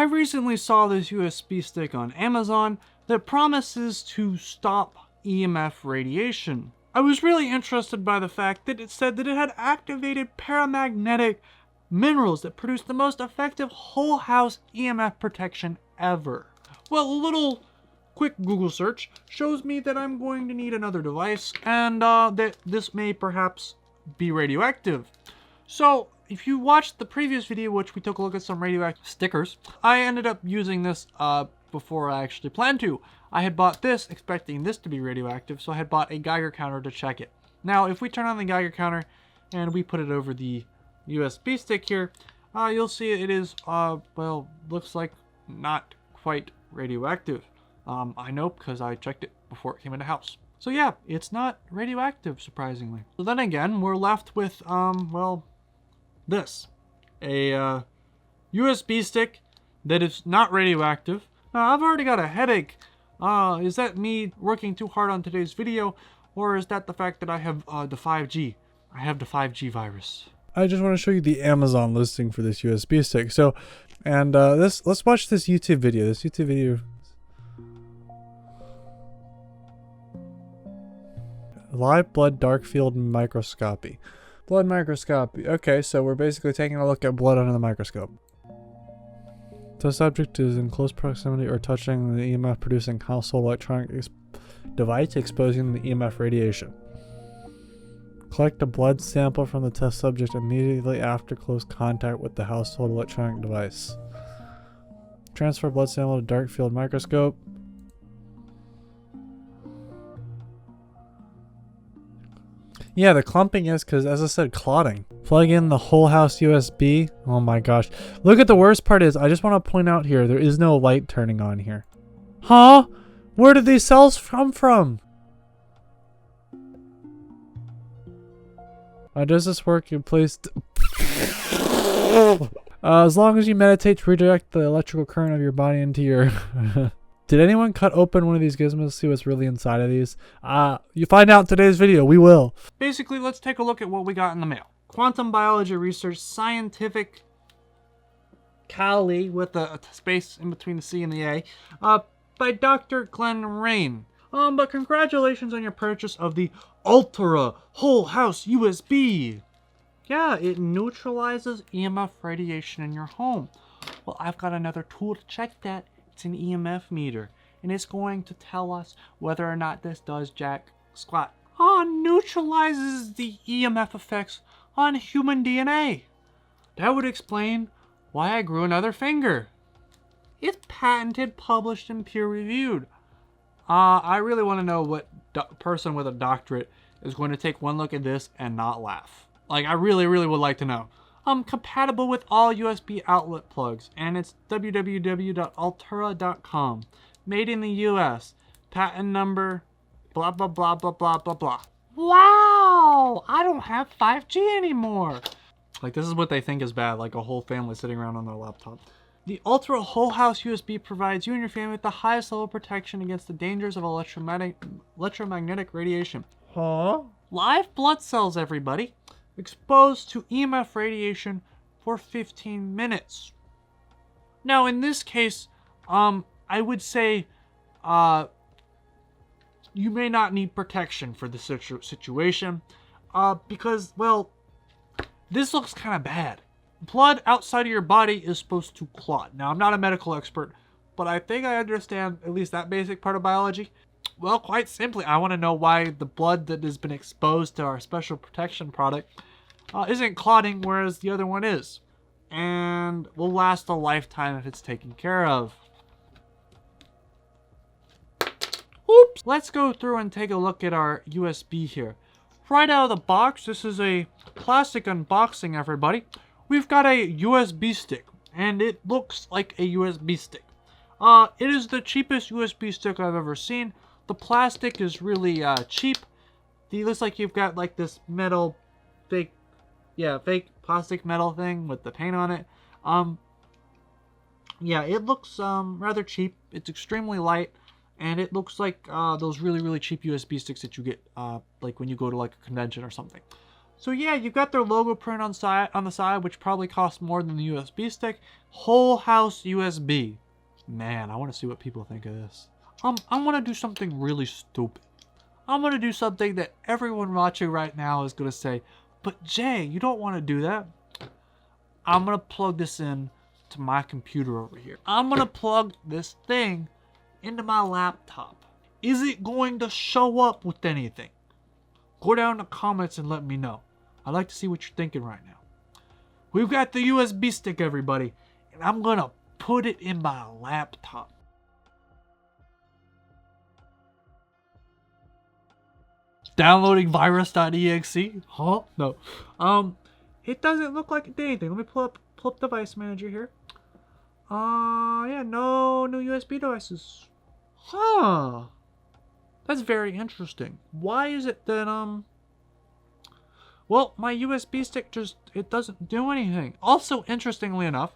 I recently saw this USB stick on Amazon that promises to stop EMF radiation. I was really interested by the fact that it said that it had activated paramagnetic minerals that produce the most effective whole house EMF protection ever. Well, a little quick Google search shows me that I'm going to need another device and that this may perhaps be radioactive. So if you watched the previous video, which we took a look at some radioactive stickers, I ended up using this before I actually planned to. I had bought this expecting this to be radioactive, so I had bought a Geiger counter to check it. Now, if we turn on the Geiger counter and we put it over the USB stick here, you'll see it is, well, looks like not quite radioactive. I know because I checked it before it came in the house. So yeah, it's not radioactive, surprisingly. So then again, we're left with, well, this. A USB stick that is not radioactive. Now, I've already got a headache. Is that me working too hard on today's video? Or is that the fact that I have the 5G? I have the 5G virus. I just want to show you the Amazon listing for this USB stick. So, and let's watch this YouTube video. This YouTube video. Live blood dark field microscopy. Blood microscopy. Okay, so we're basically taking a look at blood under the microscope. The subject is in close proximity or touching the EMF producing household electronic device exposing the EMF radiation. Collect a blood sample from the test subject immediately after close contact with the household electronic device. Transfer blood sample to dark field microscope. Yeah, the clumping is because, as I said, clotting. Plug in the whole house USB. Oh my gosh. Look at the worst part is, I just want to point out here, there is no light turning on here. Huh? Where did these cells come from? Does this work? You placed... as long as you meditate to redirect the electrical current of your body into your... Did anyone cut open one of these gizmos to see what's really inside of these? You find out in today's video. We will. Basically, let's take a look at what we got in the mail. Quantum Biology Research Scientific Cali with a space in between the C and the A by Dr. Glenn Rain. But congratulations on your purchase of the Alterra Whole House USB. Yeah, it neutralizes EMF radiation in your home. Well, I've got another tool to check that. It's an EMF meter, and it's going to tell us whether or not this does jack squat. Neutralizes the EMF effects on human DNA. That would explain why I grew another finger. It's patented, published, and peer-reviewed. I really want to know what person with a doctorate is going to take one look at this and not laugh. Like, I really, really would like to know. Compatible with all USB outlet plugs, and it's www.alterra.com. Made in the US. Patent number, blah, blah, blah, blah, blah, blah, blah. Wow! I don't have 5G anymore. Like, this is what they think is bad, like a whole family sitting around on their laptop. The Alterra Whole House USB provides you and your family with the highest level of protection against the dangers of electromagnetic radiation. Huh? Live blood cells, everybody. Exposed to EMF radiation for 15 minutes. Now, in this case, I would say you may not need protection for this situation because, well, this looks kind of bad. Blood outside of your body is supposed to clot. Now, I'm not a medical expert, but I think I understand at least that basic part of biology. Well, quite simply, I want to know why the blood that has been exposed to our special protection product isn't clotting, whereas the other one is. And will last a lifetime if it's taken care of. Oops! Let's go through and take a look at our USB here. Right out of the box, this is a plastic unboxing, everybody. We've got a USB stick, and it looks like a USB stick. It is the cheapest USB stick I've ever seen. The plastic is really cheap. It looks like you've got like this metal, fake plastic metal thing with the paint on it. Yeah, it looks rather cheap. It's extremely light, and it looks like those really cheap USB sticks that you get like when you go to like a convention or something. So yeah, you've got their logo print on the side, which probably costs more than the USB stick. Whole house USB. Man, I want to see what people think of this. I'm gonna do something really stupid. I'm gonna do something that everyone watching right now is gonna say, but Jay, you don't want to do that. I'm gonna plug this in to my computer over here. I'm gonna plug this thing into my laptop. Is it going to show up with anything? Go down in the comments and let me know. I'd like to see what you're thinking right now. We've got the USB stick, everybody, and I'm gonna put it in my laptop. Downloading virus.exe? Huh? No. It doesn't look like it did anything. Let me pull up device manager here. Yeah, no new USB devices. Huh. That's very interesting. Why is it that, well, my USB stick it doesn't do anything. Also, interestingly enough,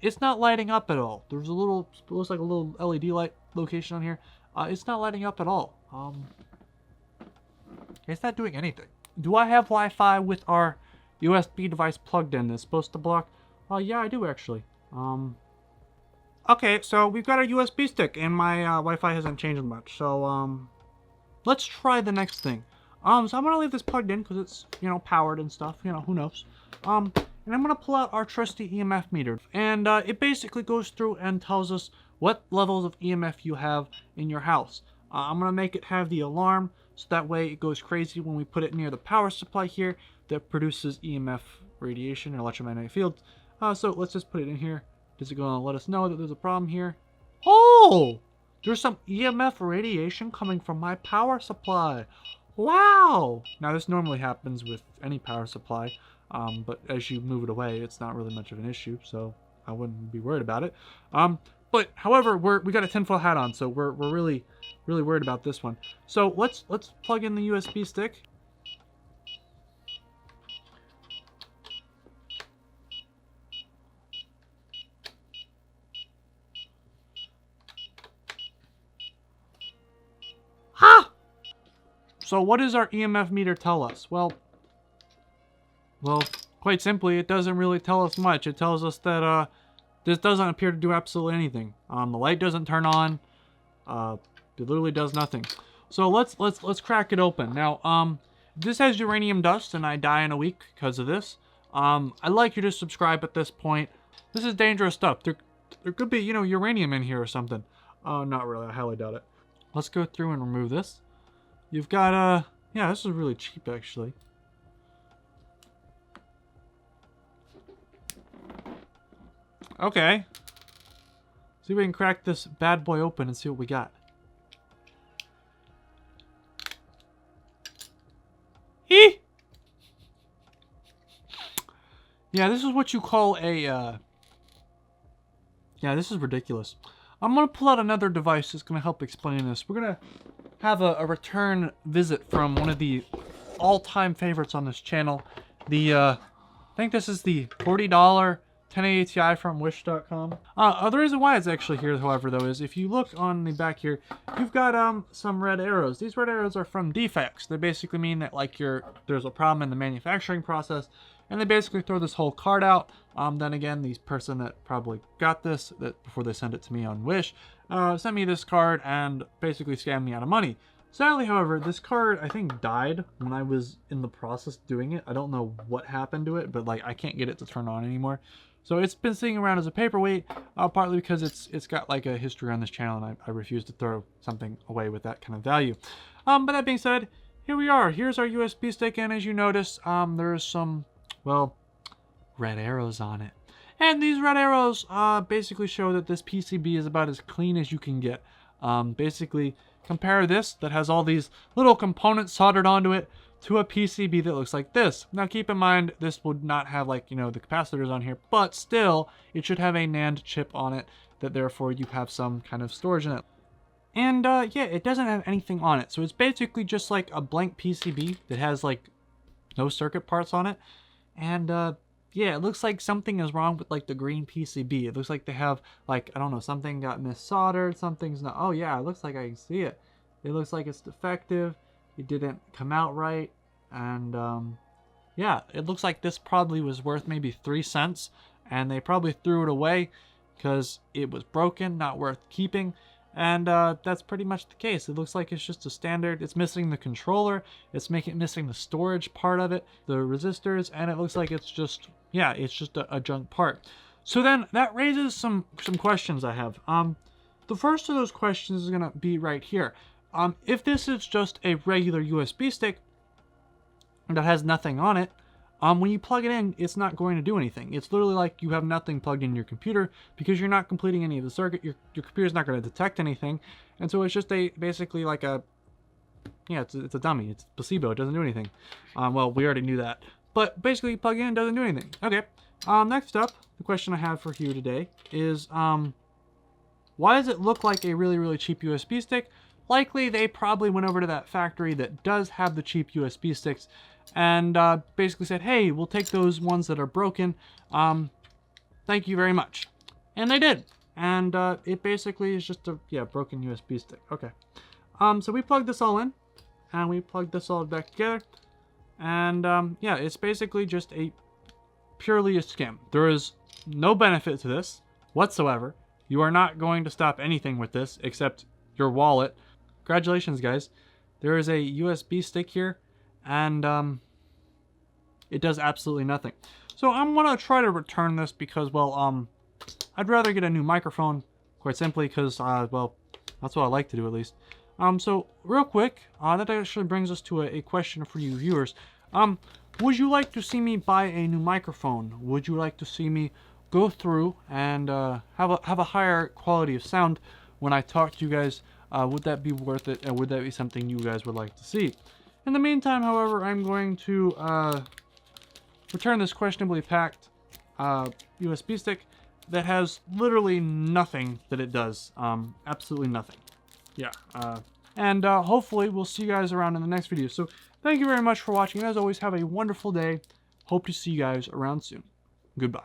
it's not lighting up at all. There's looks like a little LED light location on here. It's not lighting up at all. It's not doing anything. Do I have Wi-Fi with our USB device plugged in that's supposed to block? Yeah, I do actually. Okay, so we've got our USB stick and my Wi-Fi hasn't changed much. So, let's try the next thing. So I'm gonna leave this plugged in because it's, powered and stuff. Who knows? And I'm gonna pull out our trusty EMF meter. And it basically goes through and tells us what levels of EMF you have in your house. I'm gonna make it have the alarm so that way it goes crazy when we put it near the power supply here that produces EMF radiation or electromagnetic fields. So let's just put it in here. Is it gonna let us know that there's a problem here? Oh! There's some EMF radiation coming from my power supply. Wow! Now this normally happens with any power supply, but as you move it away, it's not really much of an issue, so I wouldn't be worried about it. But however, we got a tinfoil hat on, so we're really worried about this one. So let's plug in the USB stick. Ha! So what does our EMF meter tell us? Well, quite simply, it doesn't really tell us much. It tells us that this doesn't appear to do absolutely anything. The light doesn't turn on. It literally does nothing. So let's crack it open. Now, this has uranium dust, and I die in a week because of this. I'd like you to subscribe at this point. This is dangerous stuff. There could be, uranium in here or something. Not really. I highly doubt it. Let's go through and remove this. You've got, yeah, this is really cheap, actually. Okay. See if we can crack this bad boy open and see what we got. Hee! Yeah, this is what you call a, yeah, this is ridiculous. I'm going to pull out another device that's going to help explain this. We're going to have a return visit from one of the all-time favorites on this channel. I think this is the $40 1080 Ti from Wish.com. The reason why it's actually here, however, though, is if you look on the back here, you've got some red arrows. These red arrows are from defects. They basically mean that there's a problem in the manufacturing process, and they basically throw this whole card out. Then again, the person that probably got this, before they sent it to me on Wish, sent me this card and basically scammed me out of money. Sadly, however, this card, I think, died when I was in the process doing it. I don't know what happened to it, but I can't get it to turn on anymore. So it's been sitting around as a paperweight, partly because it's got a history on this channel, and I refuse to throw something away with that kind of value. But that being said, here we are. Here's our USB stick, and as you notice, there's some, well, red arrows on it. And these red arrows basically show that this PCB is about as clean as you can get. Basically, compare this that has all these little components soldered onto it to a PCB that looks like this. Now keep in mind, this would not have the capacitors on here, but still, it should have a NAND chip on it that therefore you have some kind of storage in it. And yeah, it doesn't have anything on it. So it's basically just like a blank PCB that has no circuit parts on it. And yeah, it looks like something is wrong with the green PCB. It looks like they have I don't know, something got mis-soldered, something's not, oh yeah, it looks like I can see it. It looks like it's defective. It didn't come out right, and yeah, it looks like this probably was worth maybe 3 cents, and they probably threw it away because it was broken, not worth keeping. And that's pretty much the case. It looks like it's just a standard. It's missing the controller. It's missing the storage part of it, the resistors, and it looks like it's just, yeah, it's just a junk part. So then that raises some questions I have. The first of those questions is gonna be right here. If this is just a regular USB stick that has nothing on it, when you plug it in, it's not going to do anything. It's literally like you have nothing plugged in your computer because you're not completing any of the circuit. Your computer's not going to detect anything. And so it's just basically like a, yeah, it's a dummy. It's placebo. It doesn't do anything. Well, we already knew that. But basically, you plug it in, it doesn't do anything. Okay. Next up, the question I have for you today is, why does it look like a really, really cheap USB stick? Likely, they probably went over to that factory that does have the cheap USB sticks and basically said, hey, we'll take those ones that are broken. Thank you very much. And they did. And it basically is just a, yeah, broken USB stick. Okay. So we plugged this all in, and we plugged this all back together. And yeah, it's basically just purely a scam. There is no benefit to this whatsoever. You are not going to stop anything with this except your wallet. Congratulations, guys. There is a USB stick here, and it does absolutely nothing. So I'm gonna try to return this because, well, I'd rather get a new microphone, quite simply, because, well, that's what I like to do at least. So real quick, that actually brings us to a question for you viewers. Would you like to see me buy a new microphone? Would you like to see me go through and have a higher quality of sound when I talk to you guys? Would that be worth it, and would that be something you guys would like to see? In the meantime, however, I'm going to return this questionably packed USB stick that has literally nothing that it does. Absolutely nothing. Yeah. And hopefully we'll see you guys around in the next video. So thank you very much for watching. As always, have a wonderful day. Hope to see you guys around soon. Goodbye.